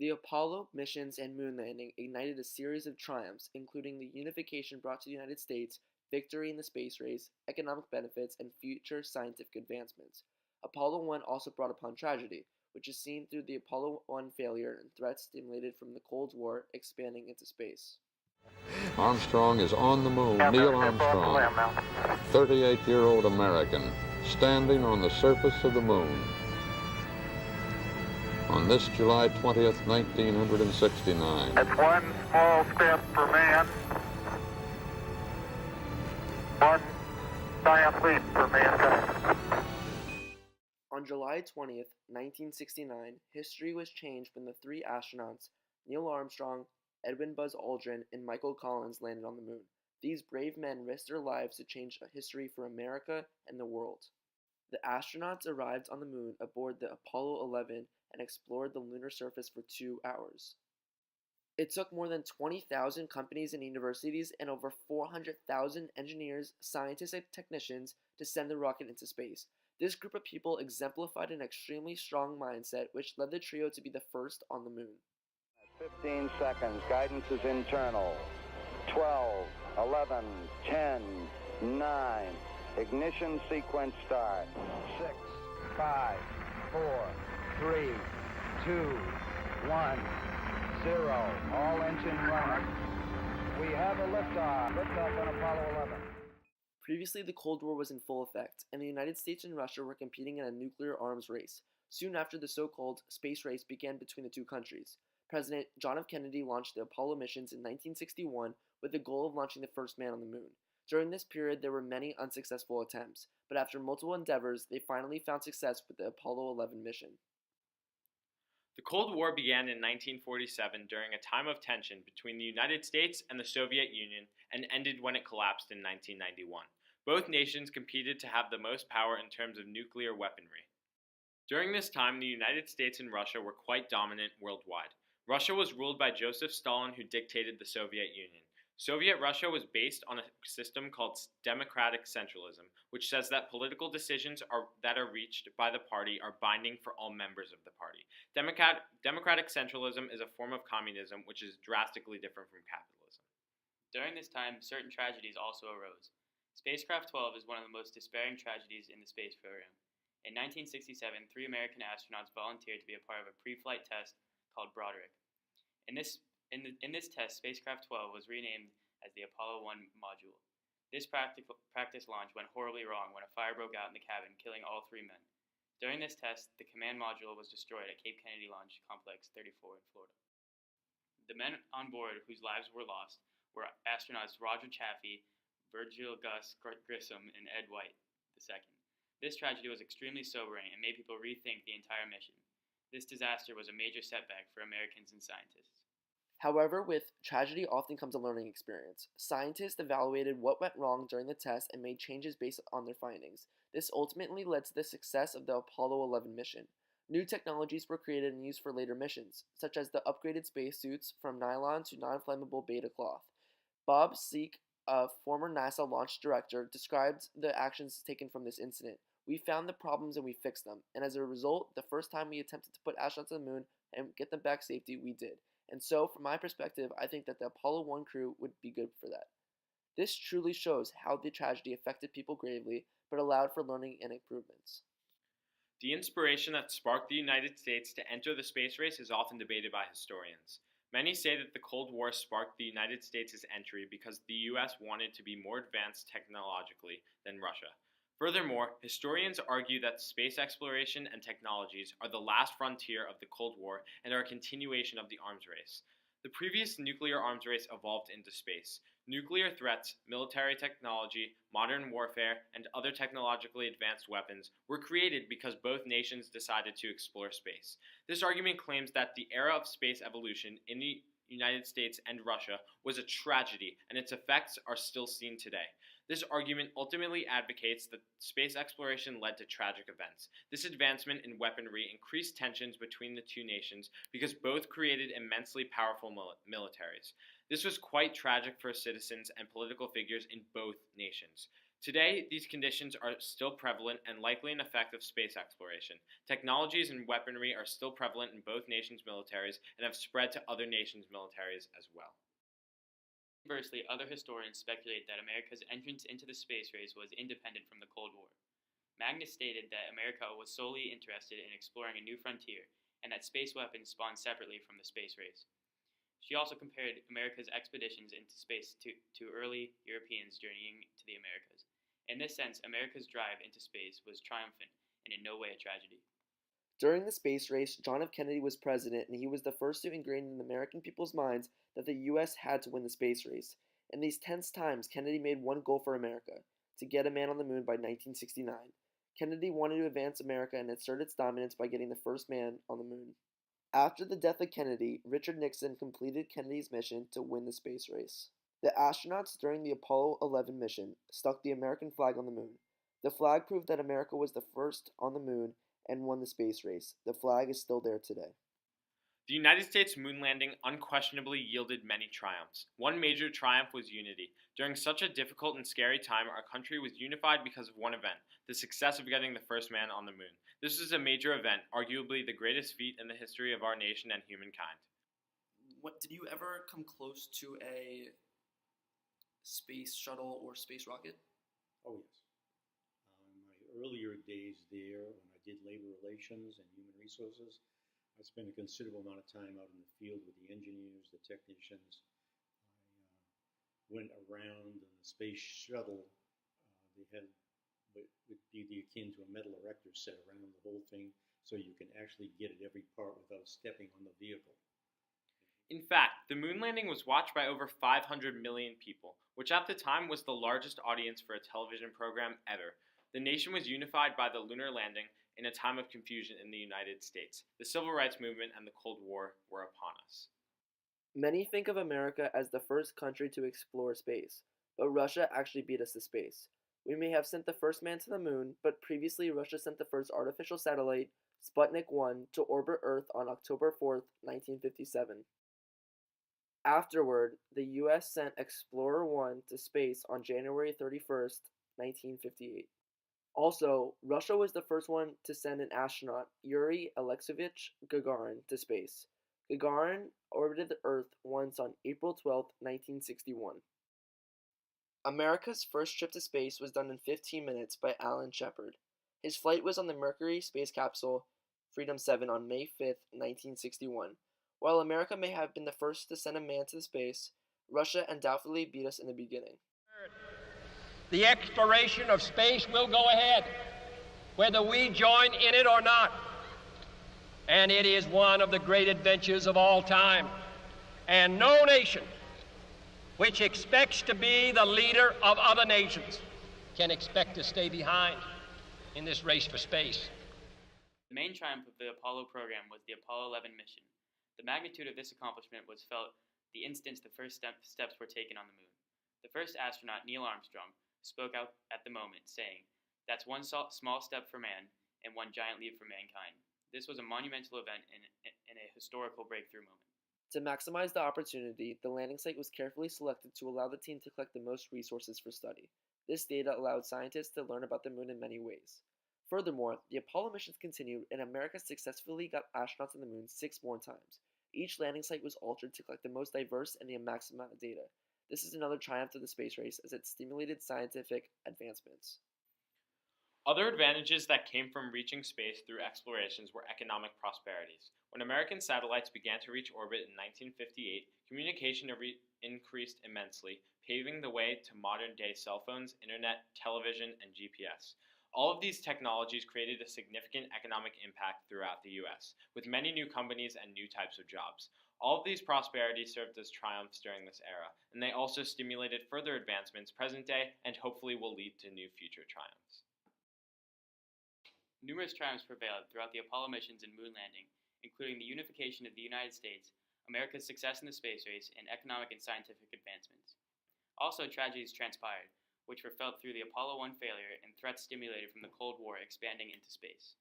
The Apollo missions and moon landing ignited a series of triumphs, including the unification brought to the United States, victory in the space race, economic benefits, and future scientific advancements. Apollo 1 also brought upon tragedy, which is seen through the Apollo 1 failure and threats stimulated from the Cold War expanding into space. Armstrong is on the moon. Neil Armstrong, 38-year-old American, standing on the surface of the moon. On this July 20th, 1969. That's one small step for man, one giant leap for mankind. On July 20th, 1969, history was changed when the three astronauts, Neil Armstrong, Edwin Buzz Aldrin, and Michael Collins, landed on the moon. These brave men risked their lives to change history for America and the world. The astronauts arrived on the moon aboard the Apollo 11 and explored the lunar surface for 2 hours. It took more than 20,000 companies and universities and over 400,000 engineers, scientists, and technicians to send the rocket into space. This group of people exemplified an extremely strong mindset, which led the trio to be the first on the moon. 15 seconds. Guidance is internal. 12, 11, 10, 9. Ignition sequence start. 6, 5, 4, 3, 2, 1, 0. All engine running. We have a liftoff. Liftoff on Apollo 11. Previously, the Cold War was in full effect, and the United States and Russia were competing in a nuclear arms race. Soon after, the so-called space race began between the two countries. President John F. Kennedy launched the Apollo missions in 1961 with the goal of launching the first man on the moon. During this period, there were many unsuccessful attempts, but after multiple endeavors, they finally found success with the Apollo 11 mission. The Cold War began in 1947 during a time of tension between the United States and the Soviet Union and ended when it collapsed in 1991. Both nations competed to have the most power in terms of nuclear weaponry. During this time, the United States and Russia were quite dominant worldwide. Russia was ruled by Joseph Stalin, who dictated the Soviet Union. Soviet Russia was based on a system called democratic centralism, which says that political decisions that are reached by the party are binding for all members of the party. Democratic centralism is a form of communism, which is drastically different from capitalism. During this time, certain tragedies also arose. Spacecraft 12 is one of the most despairing tragedies in the space program. In 1967, 3 American astronauts volunteered to be a part of a pre-flight test called Broderick. In this test, Spacecraft 12 was renamed as the Apollo 1 module. This practice launch went horribly wrong when a fire broke out in the cabin, killing all 3 men. During this test, the command module was destroyed at Cape Kennedy Launch Complex 34 in Florida. The men on board whose lives were lost were astronauts Roger Chaffee, Virgil Gus Grissom, and Ed White II. This tragedy was extremely sobering and made people rethink the entire mission. This disaster was a major setback for Americans and scientists. However, with tragedy often comes a learning experience. Scientists evaluated what went wrong during the test and made changes based on their findings. This ultimately led to the success of the Apollo 11 mission. New technologies were created and used for later missions, such as the upgraded spacesuits from nylon to non-flammable beta cloth. Bob Seek, a former NASA launch director, described the actions taken from this incident. We found the problems and we fixed them, and as a result, the first time we attempted to put astronauts on the moon and get them back safely, we did. And so, from my perspective, I think that the Apollo 1 crew would be good for that. This truly shows how the tragedy affected people gravely, but allowed for learning and improvements. The inspiration that sparked the United States to enter the space race is often debated by historians. Many say that the Cold War sparked the United States' entry because the U.S. wanted to be more advanced technologically than Russia. Furthermore, historians argue that space exploration and technologies are the last frontier of the Cold War and are a continuation of the arms race. The previous nuclear arms race evolved into space. Nuclear threats, military technology, modern warfare, and other technologically advanced weapons were created because both nations decided to explore space. This argument claims that the era of space evolution in the United States and Russia was a tragedy, and its effects are still seen today. This argument ultimately advocates that space exploration led to tragic events. This advancement in weaponry increased tensions between the two nations because both created immensely powerful militaries. This was quite tragic for citizens and political figures in both nations. Today, these conditions are still prevalent and likely an effect of space exploration. Technologies and weaponry are still prevalent in both nations' militaries and have spread to other nations' militaries as well. Conversely, other historians speculate that America's entrance into the space race was independent from the Cold War. Magnus stated that America was solely interested in exploring a new frontier, and that space weapons spawned separately from the space race. She also compared America's expeditions into space to early Europeans journeying to the Americas. In this sense, America's drive into space was triumphant and in no way a tragedy. During the space race, John F. Kennedy was president, and he was the first to ingrain in the American people's minds that the U.S. had to win the space race. In these tense times, Kennedy made one goal for America: to get a man on the moon by 1969. Kennedy wanted to advance America and assert its dominance by getting the first man on the moon. After the death of Kennedy, Richard Nixon completed Kennedy's mission to win the space race. The astronauts during the Apollo 11 mission stuck the American flag on the moon. The flag proved that America was the first on the moon and won the space race. The flag is still there today. The United States moon landing unquestionably yielded many triumphs. One major triumph was unity. During such a difficult and scary time, our country was unified because of one event: the success of getting the first man on the moon. This is a major event, arguably the greatest feat in the history of our nation and humankind. Did you ever come close to a space shuttle or space rocket? Oh, yes. In my earlier days there, when I did labor relations and human resources, I spent a considerable amount of time out in the field with the engineers, the technicians. I went around in the space shuttle. They had what would be akin to a metal erector set around the whole thing, so you can actually get at every part without stepping on the vehicle. In fact, the moon landing was watched by over 500 million people, which at the time was the largest audience for a television program ever. The nation was unified by the lunar landing in a time of confusion in the United States. The Civil Rights Movement and the Cold War were upon us. Many think of America as the first country to explore space, but Russia actually beat us to space. We may have sent the first man to the moon, but previously Russia sent the first artificial satellite, Sputnik 1, to orbit Earth on October 4, 1957. Afterward, the U.S. sent Explorer 1 to space on January 31, 1958. Also, Russia was the first one to send an astronaut, Yuri Alexeyevich Gagarin, to space. Gagarin orbited the Earth once on April 12, 1961. America's first trip to space was done in 15 minutes by Alan Shepard. His flight was on the Mercury space capsule Freedom 7 on May 5, 1961. While America may have been the first to send a man to space, Russia undoubtedly beat us in the beginning. The exploration of space will go ahead, whether we join in it or not. And it is one of the great adventures of all time. And no nation which expects to be the leader of other nations can expect to stay behind in this race for space. The main triumph of the Apollo program was the Apollo 11 mission. The magnitude of this accomplishment was felt the instant the first steps were taken on the moon. The first astronaut, Neil Armstrong, spoke out at the moment, saying, "That's one small step for man and one giant leap for mankind." This was a monumental event and a historical breakthrough moment. To maximize the opportunity, the landing site was carefully selected to allow the team to collect the most resources for study. This data allowed scientists to learn about the moon in many ways. Furthermore, the Apollo missions continued, and America successfully got astronauts on the moon 6 more times. Each landing site was altered to collect the most diverse and the maximum amount of data. This is another triumph of the space race, as it stimulated scientific advancements. Other advantages that came from reaching space through explorations were economic prosperities. When American satellites began to reach orbit in 1958, communication increased immensely, paving the way to modern-day cell phones, internet, television, and GPS. All of these technologies created a significant economic impact throughout the U.S., with many new companies and new types of jobs. All of these prosperities served as triumphs during this era, and they also stimulated further advancements present day and hopefully will lead to new future triumphs. Numerous triumphs prevailed throughout the Apollo missions and moon landing, including the unification of the United States, America's success in the space race, and economic and scientific advancements. Also, tragedies transpired, which were felt through the Apollo 1 failure and threats stimulated from the Cold War expanding into space.